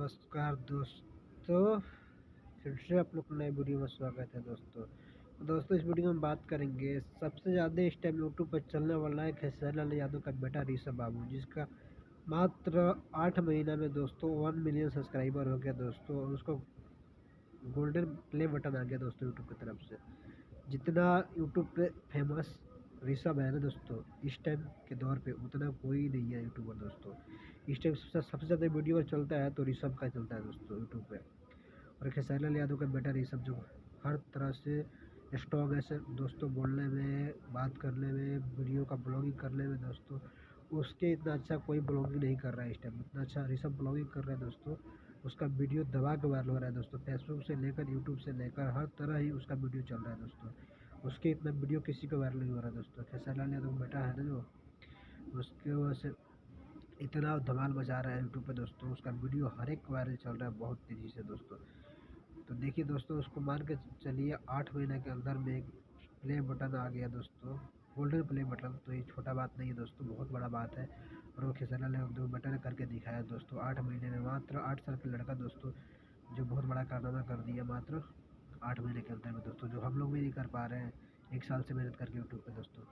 नमस्कार दोस्तों, फिर से आप लोग को नए वीडियो में स्वागत है दोस्तों इस वीडियो में बात करेंगे सबसे ज़्यादा इस टाइम यूट्यूब पर चलने वाला है खेसारी लाल यादव का बेटा ऋषभ बाबू, जिसका मात्र 8 महीना में दोस्तों 1 मिलियन सब्सक्राइबर हो गया दोस्तों, और उसको गोल्डन प्ले बटन आ गया दोस्तों यूट्यूब की तरफ से। जितना यूट्यूब पे फेमस ऋषभ है ना दोस्तों, इस टाइम के दौर पे उतना कोई नहीं है यूट्यूबर दोस्तों। इस टाइम सबसे ज़्यादा वीडियो चलता है तो ऋषभ का चलता है दोस्तों यूट्यूब पे। और खेसारी लाल यादव का बेटा ऋषभ जो हर तरह से स्ट्रॉन्ग है सर दोस्तों, बोलने में, बात करने में, वीडियो का ब्लॉगिंग करने में दोस्तों। उसके इतना अच्छा कोई ब्लॉगिंग नहीं कर रहा है इस टाइम, इतना अच्छा ऋषभ ब्लॉगिंग कर रहा है दोस्तों। उसका वीडियो दबा के वायरल हो रहा है दोस्तों, फेसबुक से लेकर यूट्यूब से लेकर हर तरह ही उसका वीडियो चल रहा है दोस्तों। उसके इतना वीडियो किसी को वायरल नहीं हो रहा है दोस्तों। खेसारी लाल यादव बेटा है ना जो, उसके वजह से इतना धमाल मचा रहा है यूट्यूब पे दोस्तों। उसका वीडियो हर एक वायरल चल रहा है बहुत तेज़ी से दोस्तों। तो देखिए दोस्तों, उसको मान के चलिए 8 महीने के अंदर में एक प्ले बटन आ गया दोस्तों, गोल्डन प्ले बटन। तो ये छोटा बात नहीं है दोस्तों, बहुत बड़ा बात है। और वो खेसारी लाल यादव बेटा ने करके दिखाया दोस्तों 8 महीने में, मात्र 8 साल का लड़का दोस्तों, जो बहुत बड़ा कारनामा कर दिया मात्र 8 महीने के अंदर में दोस्तों, जो हम लोग भी नहीं कर पा रहे हैं 1 साल से मेहनत करके यूट्यूब पे दोस्तों।